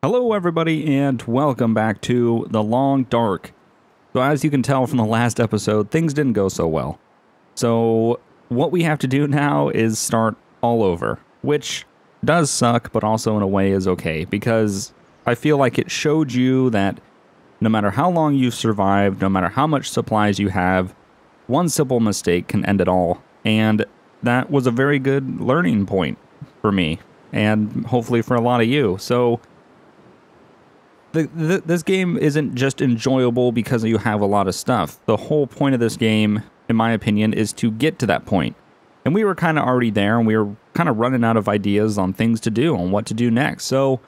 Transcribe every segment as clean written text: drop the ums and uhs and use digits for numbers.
Hello everybody and welcome back to The Long Dark. So as you can tell from the last episode, things didn't go so well. So what we have to do now is start all over, which does suck, but also in a way is okay, because I feel like it showed you that no matter how long you've survived, no matter how much supplies you have, one simple mistake can end it all. And that was a very good learning point for me, and hopefully for a lot of you. So this game isn't just enjoyable because you have a lot of stuff. The whole point of this game, in my opinion, is to get to that point. And we were kind of already there, and we were kind of running out of ideas on things to do, on what to do next. So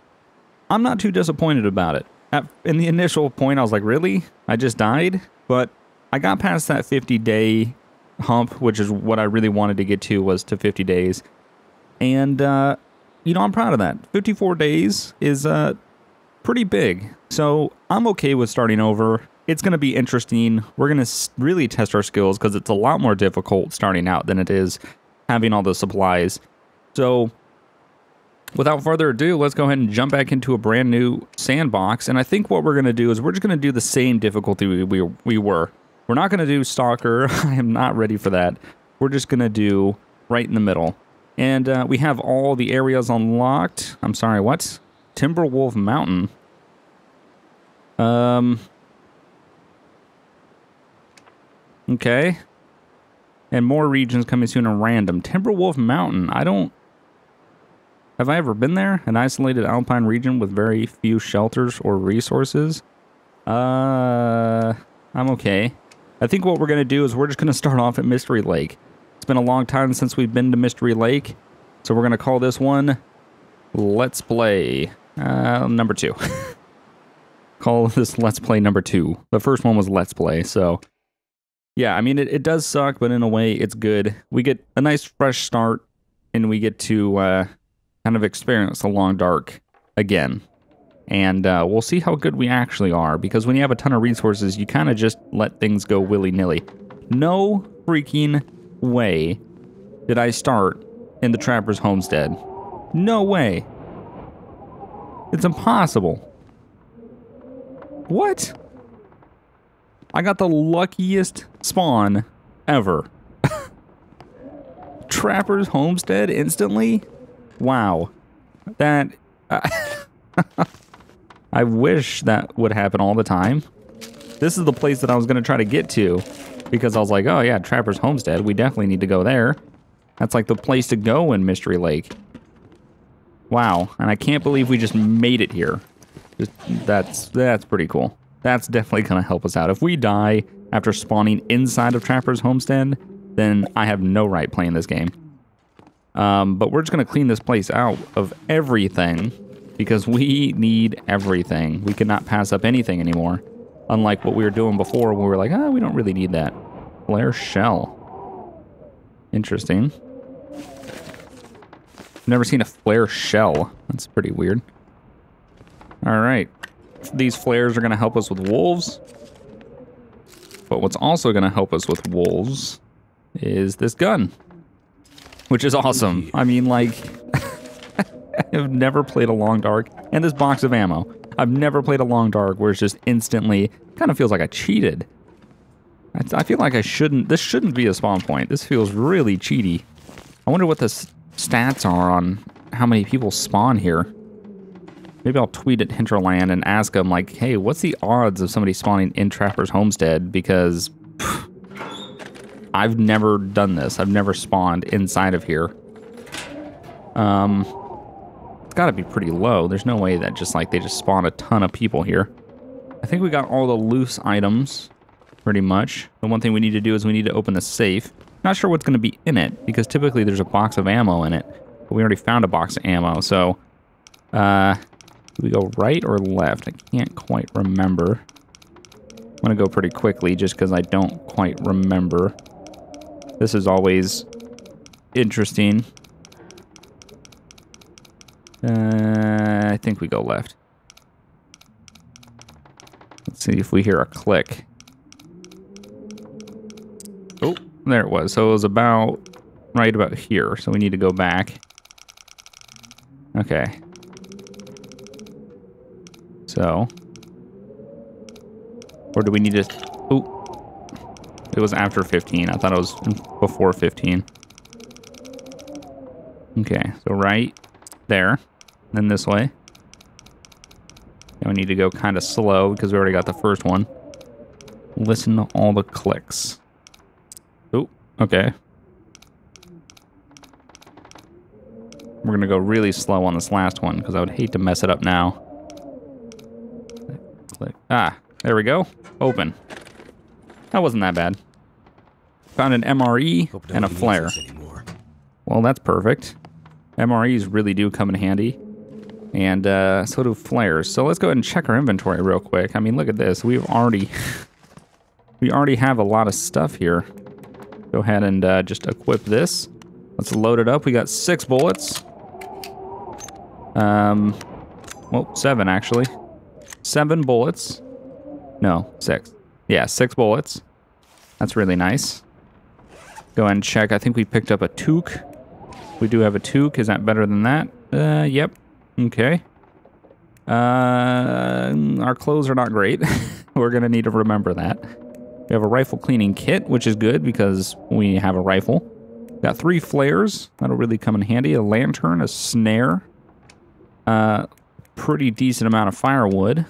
I'm not too disappointed about it. In the initial point, I was like, really? I just died? But I got past that 50-day hump, which is what I really wanted to get to, was to 50 days. And, you know, I'm proud of that. 54 days is pretty big. So I'm okay with starting over. It's going to be interesting. We're going to really test our skills because it's a lot more difficult starting out than it is having all the supplies. So without further ado, let's go ahead and jump back into a brand new sandbox. And I think what we're going to do is we're just going to do the same difficulty we were. We're not going to do Stalker. I am not ready for that. We're just going to do right in the middle. And we have all the areas unlocked. I'm sorry, what? Timberwolf Mountain. Okay. And more regions coming soon at random. Timberwolf Mountain. Have I ever been there? An isolated alpine region with very few shelters or resources? I'm okay. I think what we're going to do is we're just going to start off at Mystery Lake. It's been a long time since we've been to Mystery Lake. So we're going to call this one Let's Play number 2. Call this Let's Play number 2. The first one was Let's Play, so yeah, I mean, it does suck, but in a way, it's good. We get a nice fresh start, and we get to kind of experience the Long Dark again. And we'll see how good we actually are, because when you have a ton of resources, you kind of just let things go willy-nilly. No freaking way did I start in the Trapper's Homestead. No way. It's impossible. What? I got the luckiest spawn ever. Trapper's Homestead instantly? Wow. That... I wish that would happen all the time. This is the place that I was going to try to get to, because I was like, oh yeah, Trapper's Homestead, we definitely need to go there. That's like the place to go in Mystery Lake. Wow, and I can't believe we just made it here. That's pretty cool. That's definitely going to help us out. If we die after spawning inside of Trapper's Homestead, then I have no right playing this game. But we're just going to clean this place out of everything, because we need everything. We cannot pass up anything anymore. Unlike what we were doing before, where we were like, ah, we don't really need that. Flare shell. Interesting. Never seen a flare shell. That's pretty weird. Alright. These flares are going to help us with wolves. But what's also going to help us with wolves is this gun. Which is awesome. I mean, like, I've never played a Long Dark. And this box of ammo. I've never played a Long Dark where it's just instantly, kind of feels like I cheated. I feel like this shouldn't be a spawn point. This feels really cheaty. I wonder what the stats are on how many people spawn here. Maybe I'll tweet at Hinterland and ask them, like, hey, what's the odds of somebody spawning in Trapper's Homestead? Because I've never done this. I've never spawned inside of here. It's got to be pretty low. There's no way that just like they just spawn a ton of people here. I think we got all the loose items, pretty much. The one thing we need to do is we need to open the safe. Not sure what's going to be in it, because typically there's a box of ammo in it. But we already found a box of ammo, so... do we go right or left? I can't quite remember. I'm going to go pretty quickly, just because I don't quite remember. This is always interesting. I think we go left. Let's see if we hear a click. Oh, there it was. So it was right about here. So we need to go back. Okay. So, or do we need to, oh, it was after 15. I thought it was before 15. Okay, so right there, then this way. And we need to go kind of slow because we already got the first one. Listen to all the clicks. Oh, okay. We're going to go really slow on this last one because I would hate to mess it up now. Click. Ah, there we go. Open. That wasn't that bad. Found an MRE and a flare. Well, that's perfect. MREs really do come in handy. And so do flares. So let's go ahead and check our inventory real quick. I mean, look at this. We already have a lot of stuff here. Go ahead and just equip this. Let's load it up. We got 6 bullets. Well, 7 actually. 7 bullets. No, 6. Yeah, 6 bullets. That's really nice. Go ahead and check. I think we picked up a toque. We do have a toque. Is that better than that? Yep. Okay. Our clothes are not great. We're going to need to remember that. We have a rifle cleaning kit, which is good because we have a rifle. Got 3 flares. That'll really come in handy. A lantern, a snare. Pretty decent amount of firewood.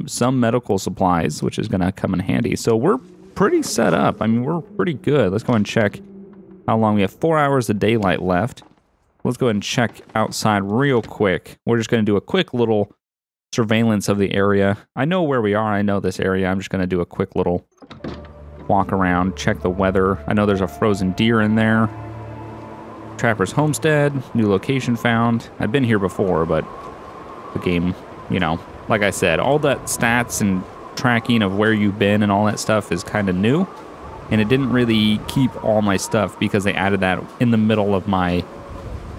Some medical supplies, which is going to come in handy. So we're pretty set up. I mean, we're pretty good. Let's go and check how long. We have 4 hours of daylight left. Let's go ahead and check outside real quick. We're just going to do a quick little surveillance of the area. I know where we are. I know this area. I'm just going to do a quick little walk around, check the weather. I know there's a frozen deer in there. Trapper's Homestead, new location found. I've been here before, but the game, you know, like I said, all that stats and tracking of where you've been and all that stuff is kind of new. And it didn't really keep all my stuff because they added that in the middle of my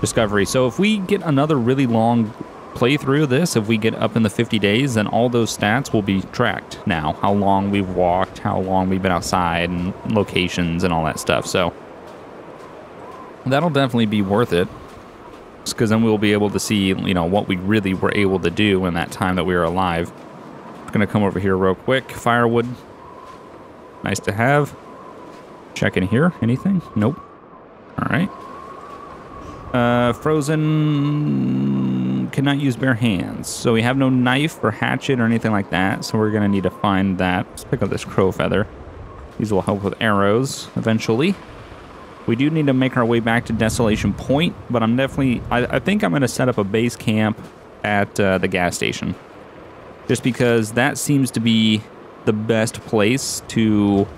discovery. So if we get another really long playthrough of this, if we get up in the 50 days, then all those stats will be tracked now. How long we've walked, how long we've been outside, and locations and all that stuff. So that'll definitely be worth it, because then we'll be able to see, you know, what we really were able to do in that time that we were alive. I'm gonna come over here real quick. Firewood, nice to have. Check in here. Anything? Nope. All right. Frozen cannot use bare hands. So we have no knife or hatchet or anything like that. So we're going to need to find that. Let's pick up this crow feather. These will help with arrows eventually. We do need to make our way back to Desolation Point, but I'm definitely, I think I'm going to set up a base camp at the gas station. Just because that seems to be the best place to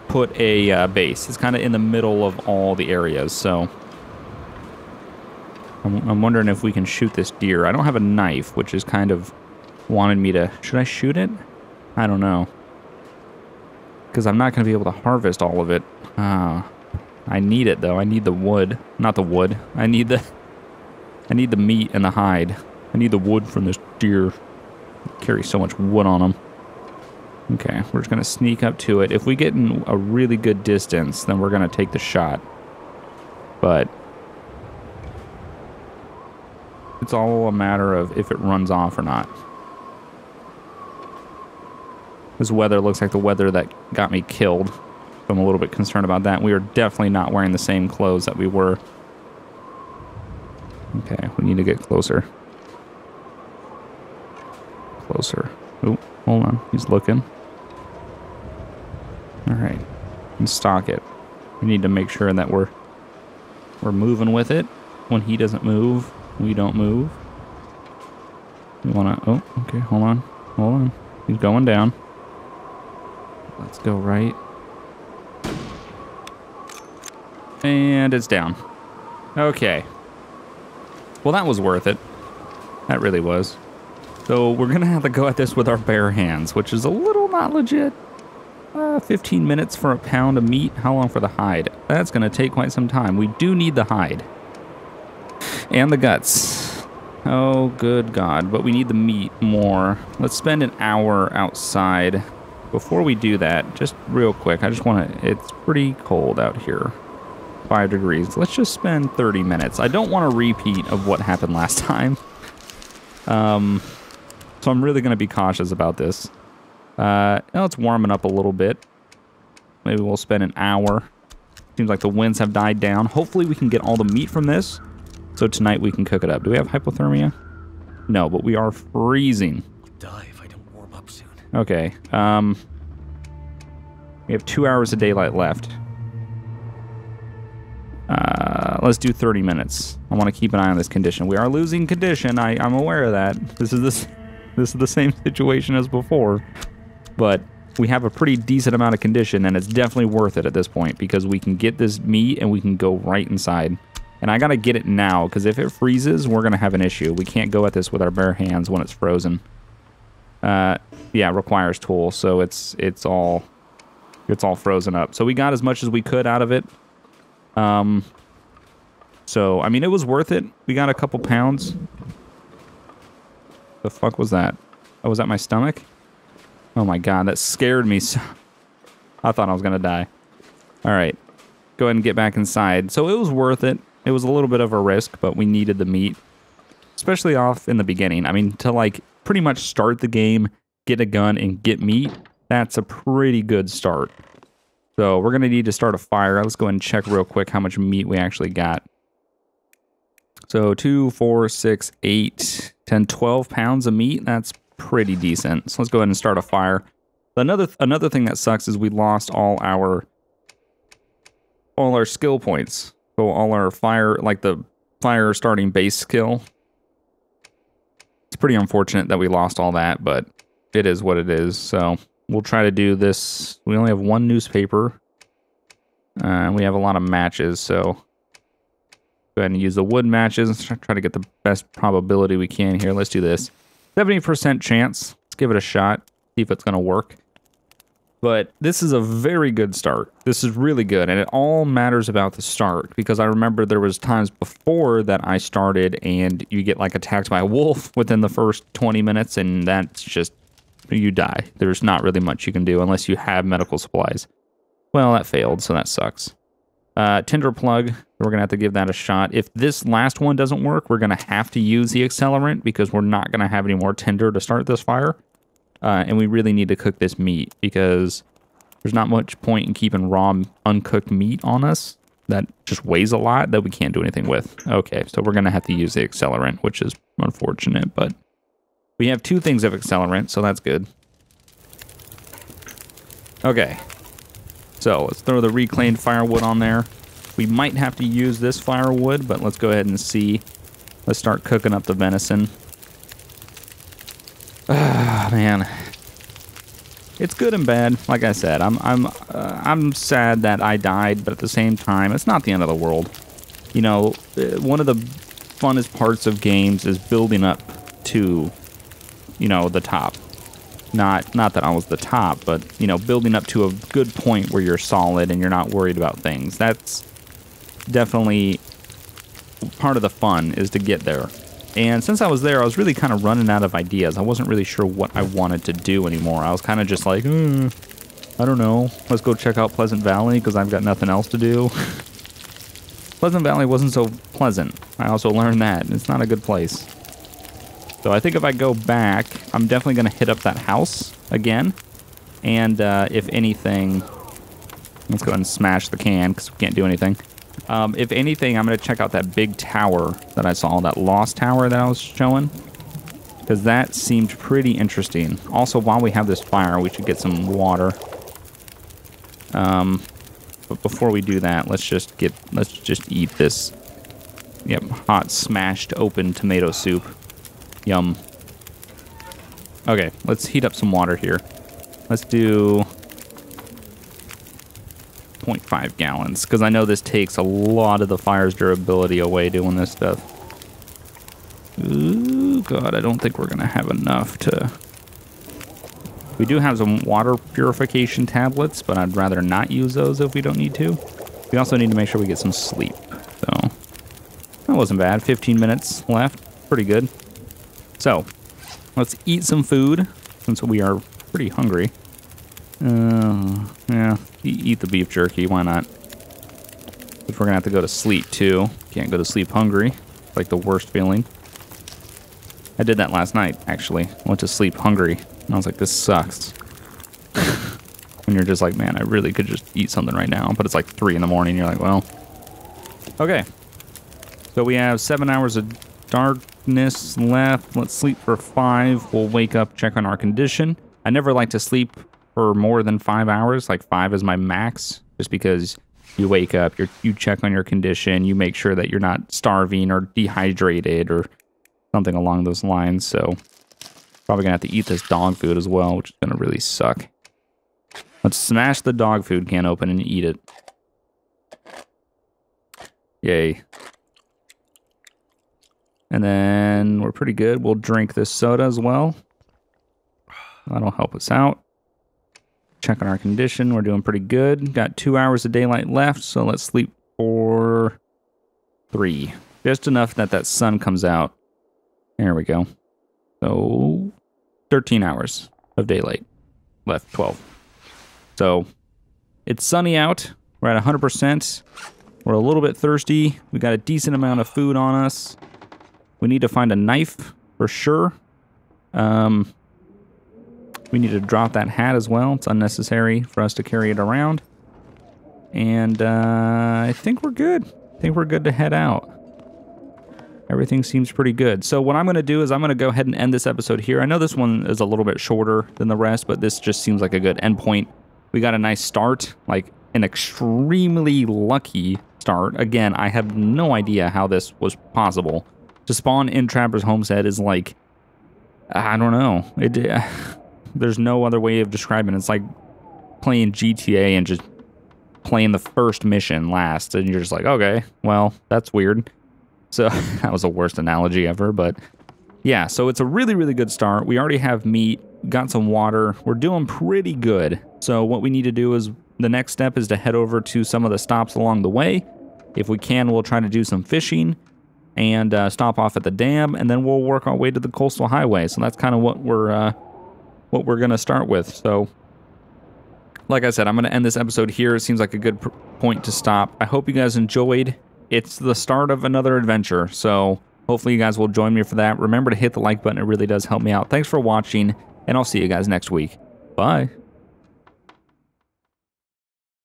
put a base. It's kind of in the middle of all the areas, so I'm wondering if we can shoot this deer. I don't have a knife, which is kind of wanted me to... Should I shoot it? I don't know. Because I'm not going to be able to harvest all of it. I need it, though. I need the wood. Not the wood. I need the meat and the hide. I need the wood from this deer. Carry so much wood on them. Okay, we're just going to sneak up to it. If we get in a really good distance, then we're going to take the shot. But it's all a matter of if it runs off or not. This weather looks like the weather that got me killed. I'm a little bit concerned about that. We are definitely not wearing the same clothes that we were. Okay, we need to get closer. Closer. Oh, hold on. He's looking. All right. And stalk it. We need to make sure that we're moving with it. When he doesn't move, we don't move. We want to... Oh, okay. Hold on. Hold on. He's going down. Let's go right. And it's down. Okay. Well, that was worth it. That really was. So we're going to have to go at this with our bare hands, which is a little not legit. 15 minutes for a pound of meat. How long for the hide? That's going to take quite some time. We do need the hide. And the guts. Oh, good God. But we need the meat more. Let's spend an hour outside. Before we do that, just real quick, I just want to... It's pretty cold out here. 5 degrees. Let's just spend 30 minutes. I don't want a repeat of what happened last time. So I'm really going to be cautious about this. Now it's warming up a little bit. Maybe we'll spend an hour. Seems like the winds have died down. Hopefully we can get all the meat from this. So tonight we can cook it up. Do we have hypothermia? No, but we are freezing. I'll die if I don't warm up soon. Okay. We have 2 hours of daylight left. Let's do 30 minutes. I want to keep an eye on this condition. We are losing condition. I'm aware of that. This is the same situation as before. But we have a pretty decent amount of condition, and it's definitely worth it at this point because we can get this meat and we can go right inside. And I gotta get it now because if it freezes, we're gonna have an issue. We can't go at this with our bare hands when it's frozen. Yeah, it requires tools, so it's all frozen up. So we got as much as we could out of it. So I mean, it was worth it. We got a couple pounds. The fuck was that? Oh, was that my stomach? Oh my god, that scared me so... I thought I was gonna die. Alright. Go ahead and get back inside. So it was worth it. It was a little bit of a risk, but we needed the meat. Especially off in the beginning. I mean, to like pretty much start the game, get a gun, and get meat, that's a pretty good start. So we're gonna need to start a fire. Let's go ahead and check real quick how much meat we actually got. So 2, 4, 6, 8, 10, 12 pounds of meat. That's pretty decent. So let's go ahead and start a fire. Another thing that sucks is we lost all our skill points. So all our fire, like the fire starting base skill. It's pretty unfortunate that we lost all that, but it is what it is. So we'll try to do this. We only have one newspaper. And we have a lot of matches, so go ahead and use the wood matches and try to get the best probability we can here. Let's do this. 70% chance. Let's give it a shot. See if it's going to work. But this is a very good start. This is really good. And it all matters about the start. Because I remember there was times before that I started and you get like attacked by a wolf within the first 20 minutes. And that's just, you die. There's not really much you can do unless you have medical supplies. Well, that failed, so that sucks. Tinder plug, we're going to have to give that a shot. If this last one doesn't work, we're going to have to use the accelerant because we're not going to have any more tinder to start this fire. And we really need to cook this meat because there's not much point in keeping raw, uncooked meat on us that just weighs a lot that we can't do anything with. Okay, so we're going to have to use the accelerant, which is unfortunate, but we have 2 things of accelerant, so that's good. Okay. So let's throw the reclaimed firewood on there. We might have to use this firewood, but let's go ahead and see. Let's start cooking up the venison. Ah, man. It's good and bad. Like I said, I'm sad that I died, but at the same time, it's not the end of the world. You know, one of the funnest parts of games is building up to, you know, the top. Not that I was the top, but, you know, building up to a good point where you're solid and you're not worried about things. That's definitely part of the fun, is to get there. And since I was there, I was really kind of running out of ideas. I wasn't really sure what I wanted to do anymore. I was kind of just like, I don't know. Let's go check out Pleasant Valley because I've got nothing else to do. Pleasant Valley wasn't so pleasant. I also learned that. It's not a good place. So I think if I go back, I'm definitely going to hit up that house again. And if anything, let's go ahead and smash the can because we can't do anything. If anything, I'm going to check out that big tower that I saw, that lost tower that I was showing. Because that seemed pretty interesting. Also, while we have this fire, we should get some water. But before we do that, let's just eat this. Yep, hot, smashed, open tomato soup. Yum. Okay, let's heat up some water here. Let's do 0.5 gallons, because I know this takes a lot of the fire's durability away doing this stuff. Ooh, God, I don't think we're going to have enough to... We do have some water purification tablets, but I'd rather not use those if we don't need to. We also need to make sure we get some sleep, so... That wasn't bad. 15 minutes left. Pretty good. So, let's eat some food, since we are pretty hungry. Yeah, eat the beef jerky, why not? If we're gonna have to go to sleep, too. Can't go to sleep hungry. It's like the worst feeling. I did that last night, actually. I went to sleep hungry, and I was like, this sucks. When you're just like, man, I really could just eat something right now. But it's like 3 in the morning, you're like, well. Okay. So we have 7 hours of darkness left. Let's sleep for 5. We'll wake up, check on our condition. I never like to sleep for more than 5 hours. Like 5 is my max, just because you wake up, you check on your condition, you make sure that you're not starving or dehydrated or something along those lines. So probably gonna have to eat this dog food as well, which is gonna really suck. Let's smash the dog food can open and eat it. Yay. And then we're pretty good. We'll drink this soda as well. That'll help us out. Check on our condition. We're doing pretty good. Got 2 hours of daylight left, so let's sleep for 3. Just enough that that sun comes out. There we go. So 13 hours of daylight left, 12. So it's sunny out. We're at 100%. We're a little bit thirsty. We got a decent amount of food on us. We need to find a knife for sure. We need to drop that hat as well. It's unnecessary for us to carry it around. And I think we're good. I think we're good to head out. Everything seems pretty good. So what I'm going to do is I'm going to go ahead and end this episode here. I know this one is a little bit shorter than the rest, but this just seems like a good endpoint. We got a nice start, like an extremely lucky start. Again, I have no idea how this was possible. To spawn in Trapper's Homestead is like, I don't know. There's no other way of describing it. It's like playing GTA and just playing the first mission last, and you're just like, okay, well, that's weird. So that was the worst analogy ever, but yeah, so it's a really, really good start. We already have meat, got some water. We're doing pretty good. So what we need to do is, the next step is to head over to some of the stops along the way. If we can, we'll try to do some fishing and stop off at the dam, and then we'll work our way to the coastal highway. So that's kind of what we're gonna start with. So like I said, I'm gonna end this episode here. It seems like a good point to stop. I hope you guys enjoyed. It's the start of another adventure, so hopefully you guys will join me for that. Remember to hit the like button. It really does help me out. Thanks for watching, and I'll see you guys next week. Bye.